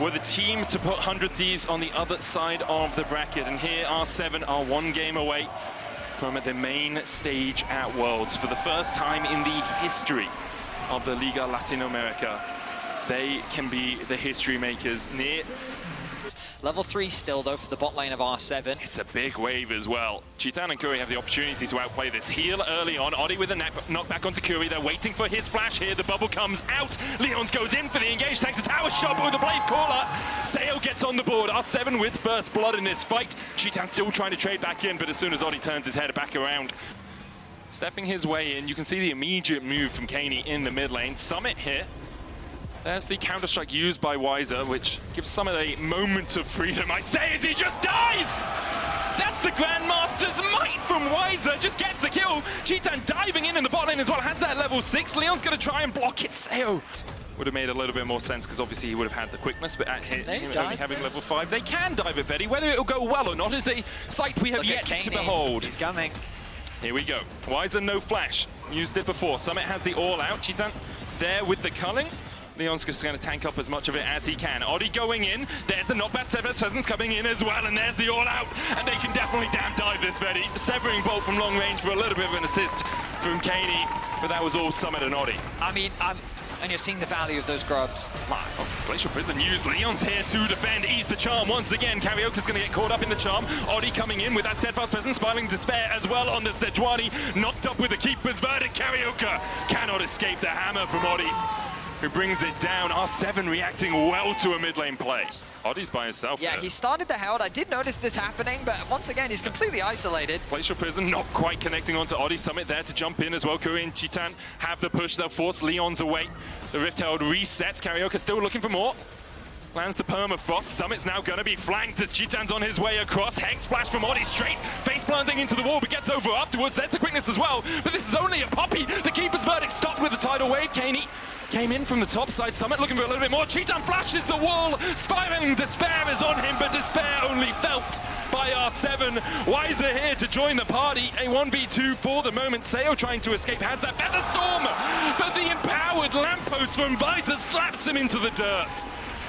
were the team to put 100 Thieves on the other side of the bracket. And here R7 are one game away from the main stage at Worlds. For the first time in the history of the Liga Latinoamerica, they can be the history makers. Near Level 3 still, though, for the bot lane of R7. It's a big wave as well. Cheetan and Curry have the opportunity to outplay this. Heal early on. Oddie with a knockback onto Curry. They're waiting for his flash here. The bubble comes out. Leons goes in for the engage. Takes a tower shot, but with a blade caller. Sayo gets on the board. R7 with first blood in this fight. Cheetan still trying to trade back in, but as soon as Oddie turns his head back around, stepping his way in, you can see the immediate move from Kaney in the mid lane. Summit here. There's the counter-strike used by Weiser, which gives Summit a moment of freedom. I say as he just dies! That's the Grandmaster's might from Weiser, just gets the kill. Cheetan diving in the bot lane as well, has that level 6. Leon's gonna try and block it. Sayo would have made a little bit more sense, because obviously he would have had the quickness, but at him only having level 5, they can dive it, Fetty. Whether it'll go well or not is a sight we have yet to behold. He's coming. Here we go. Weiser, no flash. Used it before. Summit has the all-out. Cheetan there with the culling. Leon's just going to tank up as much of it as he can. Oddie going in. There's the knockback. Sever's presence coming in as well. And there's the all-out. And they can definitely damn dive this, Fetty. Severing bolt from long range for a little bit of an assist from Kaney. But that was all Summit and Oddie. I mean, and you're seeing the value of those grubs. Glacial Prison used. Leon's here to defend. Ease the charm once again. Karaoke's going to get caught up in the charm. Oddie coming in with that steadfast presence. Spiraling Despair as well on the Sejuani. Knocked up with the Keeper's Verdict. Karaoke cannot escape the hammer from Oddie, who brings it down. R7 reacting well to a mid lane play. Oddie's by himself. Yeah, there. he started the Herald. I did notice this happening, but once again, he's completely isolated. Glacial Prison not quite connecting onto Oddie. Summit there to jump in as well. Curry and Cheetan have the push. They'll force Leon's away. The Rift Herald resets. Karaoke still looking for more. Lands the permafrost. Summit's now going to be flanked as Cheetan's on his way across. Hex splash from Oddie straight. Face planting into the wall, but gets over afterwards. There's the quickness as well. But this is only a poppy. The Keeper's Verdict stopped with the tidal wave. Kaney came in from the top side. Summit looking for a little bit more. Cheetan flashes the wall. Spiraling Despair is on him, but Despair only felt by R7. Weiser here to join the party. A 1v2 for the moment. Sayo trying to escape. Has that Feather Storm, but the empowered lamppost from Weiser slaps him into the dirt.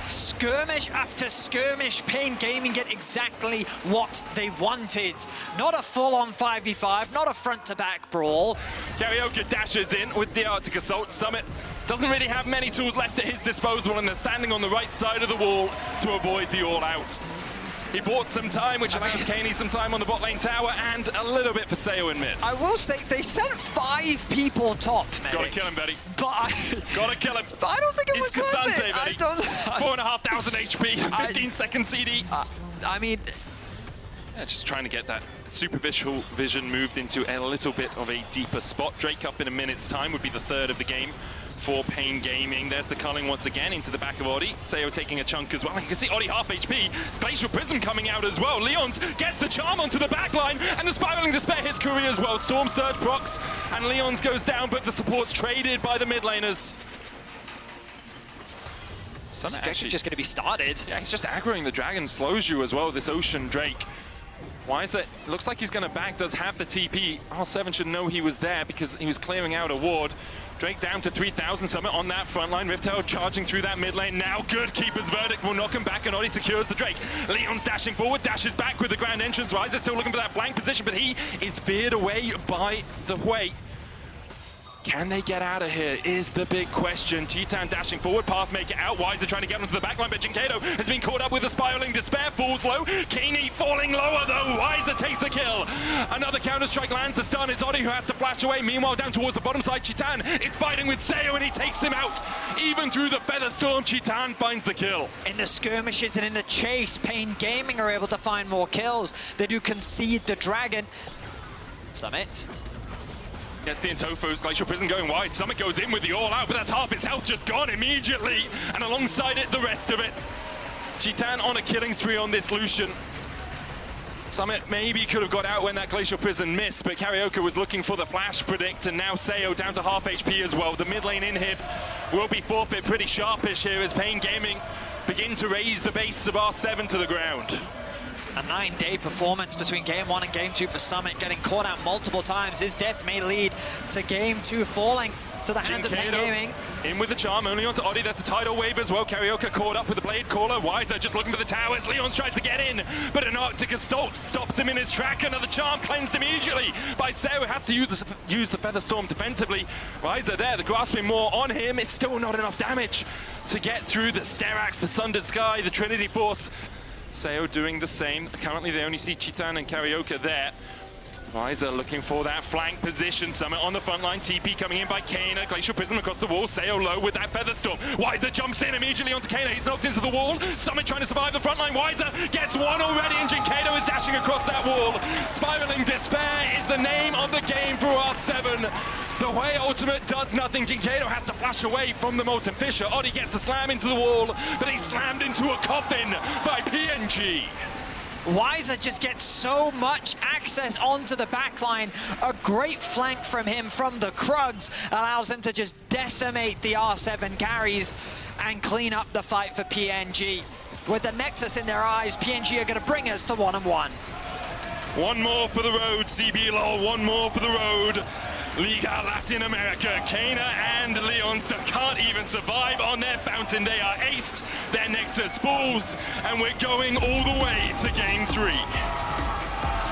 Skirmish after skirmish, Pain Gaming get exactly what they wanted. Not a full-on 5v5, not a front-to-back brawl. Karaoke dashes in with the Arctic Assault. Summit doesn't really have many tools left at his disposal, and they're standing on the right side of the wall to avoid the all-out. He bought some time, which allows Kaney some time on the bot lane tower, and a little bit for Sayo in mid. I will say, they sent 5 people top, Medic. Gotta kill him, Betty. But Gotta kill him. But I don't think it was It's worth Cassante, it. Betty. 4,500 HP, 15 second CD. I mean, yeah, just trying to get that superficial vision moved into a little bit of a deeper spot. Drake up in a minute's time would be the third of the game for Pain Gaming. There's the culling once again into the back of Oddie. Sayo taking a chunk as well. You can see Oddie half HP. Glacial Prism coming out as well. Leons gets the charm onto the back line, and the Spiraling Despair hits Curry as well. Storm Surge procs, and Leons goes down, but the support's traded by the mid laners. this objective's just going to be started. Yeah, he's just aggroing the dragon. Slows you as well, this Ocean Drake. Why is it? Looks like he's going to back, does have the TP. R7 should know he was there because he was clearing out a ward. Drake down to 3,000. Summit on that front line. Rift Herald charging through that mid lane. Now good. Keeper's Verdict will knock him back, and Oddie secures the Drake. Leon's dashing forward, dashes back with the grand entrance. Weiser still looking for that flank position, but he is veered away by the way. Can they get out of here is the big question. Cheetan dashing forward, path make it out. Weiser trying to get onto the backline, but Jinkado has been caught up with the Spiraling Despair, falls low. Kaney falling lower though. Weiser takes the kill. Another counter-strike lands to stun. It's Oddie who has to flash away. Meanwhile, down towards the bottom side, Cheetan is fighting with Sayo, and he takes him out. Even through the Feather Storm, Cheetan finds the kill. In the skirmishes and in the chase, Pain Gaming are able to find more kills. They do concede the dragon. Summit gets the Intofos. Glacial Prison going wide. Summit goes in with the all-out, but that's half his health just gone immediately. And alongside it, the rest of it. Cheetan on a killing spree on this Lucian. Summit maybe could have got out when that Glacial Prison missed, but Karaoke was looking for the flash predict, and now Sayo down to half HP as well. The mid lane inhib will be forfeit. Pretty sharpish here as Pain Gaming begin to raise the base of R7 to the ground. A 9-day performance between Game 1 and Game 2 for Summit, getting caught out multiple times. His death may lead to Game 2 falling. to the hands of Pen Gaming. In with the charm, only onto Oddie. That's the tidal wave as well. Karaoke caught up with the blade caller. Wiser just looking for the towers. Leon's tries to get in, but an Arctic Assault stops him in his track. Another charm cleansed immediately by Seo. Has to use the Feather Storm defensively. Wiser there, the grasping more on him. It's still not enough damage to get through the Sterax, the Sundered Sky, the Trinity Force. Seo doing the same. Currently they only see Chitan and Karaoke there. Wiser looking for that flank position. Summit on the front line. TP coming in by Kana. Glacial Prism across the wall. Seo low with that Feather Storm. Wiser jumps in immediately onto Kana. He's knocked into the wall. Summit trying to survive the front line. Wiser gets one already, and Jinkado is dashing across that wall. Spiraling Despair is the name of the game for R7. The way Ultimate does nothing, Jinkado has to flash away from the Molten Fisher. Oddie gets the slam into the wall, but he's slammed into a coffin by PNG. Wiser just gets so much access onto the backline. A great flank from him from the Krugs allows him to just decimate the R7 carries and clean up the fight for PNG. With the Nexus in their eyes, PNG are going to bring us to 1-1. One more for the road, CB LoL, one more for the road. Liga Latin America, Kana and Leon still can't even survive on their fountain. They are aced, their Nexus falls, and we're going all the way to game 3.